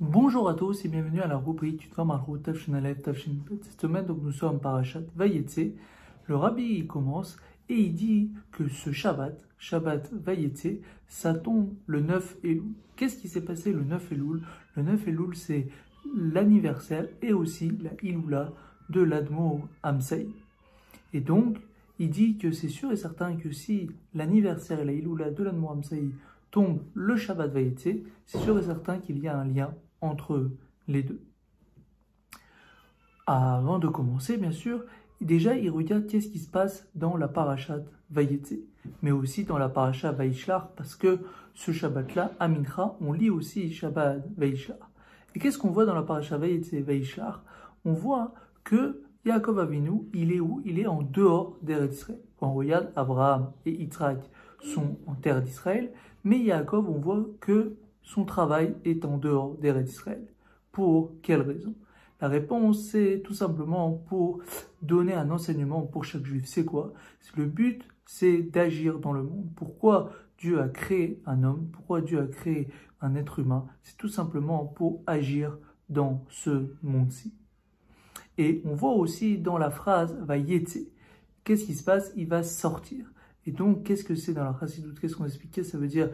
Bonjour à tous et bienvenue à la rubrique Tutva Malchut Tafshin Aleph Tafshin Bet. Cette semaine, donc, nous sommes parashat Vayetse. Le rabbi il commence et il dit que ce Shabbat Vayetse, ça tombe le 9 Elul. Qu'est-ce qui s'est passé le 9 Elul? Le 9 Elul, c'est l'anniversaire et aussi la Iloula de l'Admor Amsaï. Et donc, il dit que c'est sûr et certain que si l'anniversaire et la Iloula de l'Admor Amsaï tombe le Shabbat Vayetse, c'est sûr et certain qu'il y a un lien entre les deux. Avant de commencer, bien sûr, déjà il regarde qu'est-ce qui se passe dans la parashat Vayetse, mais aussi dans la parashat Vayishlach, parce que ce Shabbat-là, à Mincha, on lit aussi Shabbat Vayishlach. Et qu'est-ce qu'on voit dans la parashat Vayetse et Vayishlach? On voit que Yaakov Avinu, il est où? Il est en dehors d'Eretz Israël. Quand on regarde, Abraham et Yitzhak sont en terre d'Israël, mais Yaakov, on voit que son travail est en dehors d'Eretz Israël. Pour quelle raison? La réponse, c'est tout simplement pour donner un enseignement pour chaque juif. C'est quoi? Le but, c'est d'agir dans le monde. Pourquoi Dieu a créé un homme? Pourquoi Dieu a créé un être humain? C'est tout simplement pour agir dans ce monde-ci. Et on voit aussi dans la phrase « Vayetse ». Qu'est-ce qui se passe? Il va sortir. Et donc, qu'est-ce que c'est dans la chassidoute? Qu'est-ce qu'on expliquait? Ça veut dire,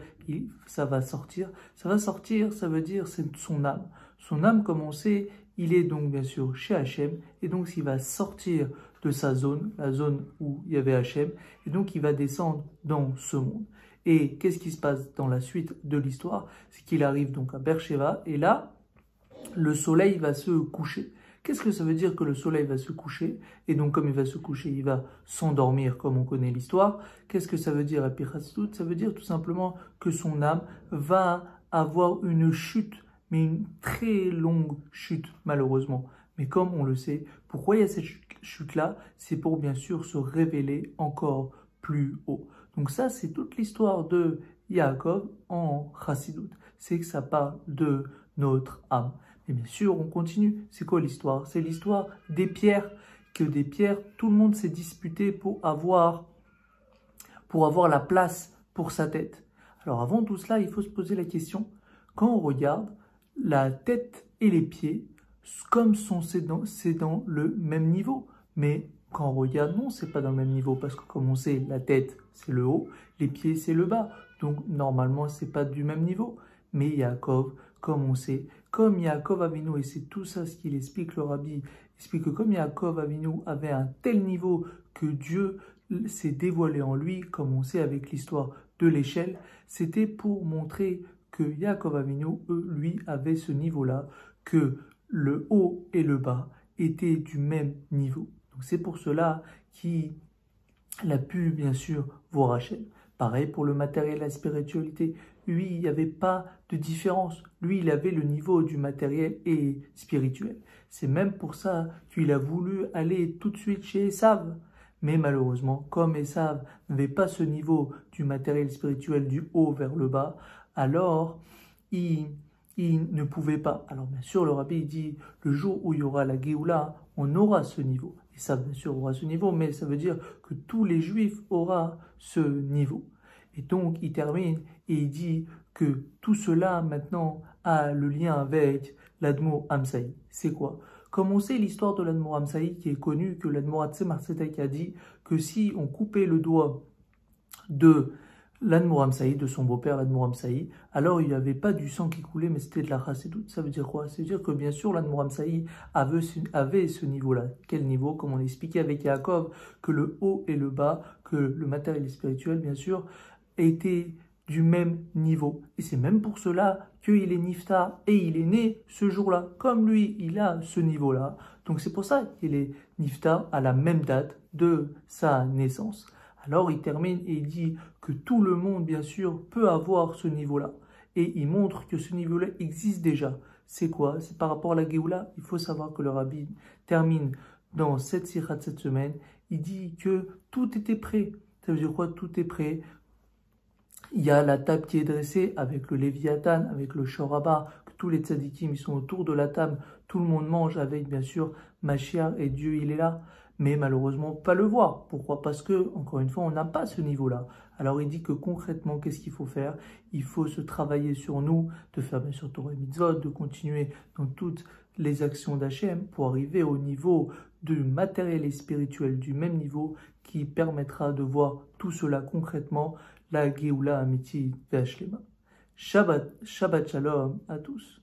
ça va sortir. Ça va sortir, ça veut dire, c'est son âme. Son âme, comme on sait, il est donc bien sûr chez Hachem. Et donc, s'il va sortir de sa zone, la zone où il y avait Hachem, et donc il va descendre dans ce monde. Et qu'est-ce qui se passe dans la suite de l'histoire? C'est qu'il arrive donc à Beersheba, et là, le soleil va se coucher. Qu'est-ce que ça veut dire que le soleil va se coucher? Et donc, comme il va se coucher, il va s'endormir, comme on connaît l'histoire. Qu'est-ce que ça veut dire à Pichatzut? Ça veut dire tout simplement que son âme va avoir une chute, mais une très longue chute, malheureusement. Mais comme on le sait, pourquoi il y a cette chute-là? C'est pour bien sûr se révéler encore plus haut. Donc ça, c'est toute l'histoire de Yaakov en Chassidut. C'est que ça parle de notre âme. Et bien sûr, on continue. C'est quoi l'histoire? C'est l'histoire des pierres. Que des pierres, tout le monde s'est disputé pour avoir la place pour sa tête. Alors avant tout cela, il faut se poser la question, quand on regarde la tête et les pieds, comme c'est dans le même niveau. Mais quand on regarde, non, c'est pas dans le même niveau, parce que comme on sait, la tête, c'est le haut, les pieds, c'est le bas. Donc normalement, c'est pas du même niveau. Mais Yaakov, comme on sait, comme Yaakov Avinu, et c'est tout ça ce qu'il explique, le rabbi explique que comme Yaakov Avinu avait un tel niveau que Dieu s'est dévoilé en lui, comme on sait avec l'histoire de l'échelle, c'était pour montrer que Yaakov Avinu, lui, avait ce niveau-là, que le haut et le bas étaient du même niveau. Donc c'est pour cela qu'il a pu, bien sûr, voir Hachem. Pareil pour le matériel, la spiritualité. Lui, il n'y avait pas de différence. Lui, il avait le niveau du matériel et spirituel. C'est même pour ça qu'il a voulu aller tout de suite chez Esav. Mais malheureusement, comme Esav n'avait pas ce niveau du matériel spirituel du haut vers le bas, alors il ne pouvait pas. Alors bien sûr, le rabbi dit, le jour où il y aura la Géoula, on aura ce niveau. Et ça, bien sûr, aura ce niveau, mais ça veut dire que tous les juifs auront ce niveau. Et donc, il termine et il dit que tout cela, maintenant, a le lien avec l'Admor Amsaï. C'est quoi? Comme on sait l'histoire de l'Admor Amsaï, qui est connue, que l'Admor Atzemar Tzedek a dit que si on coupait le doigt de l'Admor Amsaï, de son beau-père, l'Admor Amsaï, alors il n'y avait pas du sang qui coulait, mais c'était de la chassidut. Ça veut dire quoi? Ça veut dire que bien sûr, l'Admor Amsaï avait ce niveau-là. Quel niveau? Comme on expliquait avec Yaakov, que le haut et le bas, que le matériel spirituel, bien sûr, étaient du même niveau. Et c'est même pour cela qu'il est niftar et il est né ce jour-là. Comme lui, il a ce niveau-là. Donc c'est pour ça qu'il est niftar à la même date de sa naissance. Alors il termine et il dit que tout le monde, bien sûr, peut avoir ce niveau-là. Et il montre que ce niveau-là existe déjà. C'est quoi? C'est par rapport à la Géoula. Il faut savoir que le rabbi termine dans cette sikha de cette semaine. Il dit que tout était prêt. Ça veut dire quoi? Tout est prêt. Il y a la table qui est dressée avec le Léviathan, avec le Shoraba, que tous les tzadikim ils sont autour de la table. Tout le monde mange avec, bien sûr, Mashiach et Dieu, il est là. mais malheureusement pas le voir. Pourquoi? Parce que, encore une fois, on n'a pas ce niveau-là. Alors il dit que concrètement, qu'est-ce qu'il faut faire? Il faut se travailler sur nous, de faire bien sûr Torah et Mitzvot, de continuer dans toutes les actions d'Hachem pour arriver au niveau du matériel et spirituel du même niveau qui permettra de voir tout cela concrètement, la Géoula Amiti Ve'Ashlema. Shabbat Shalom à tous.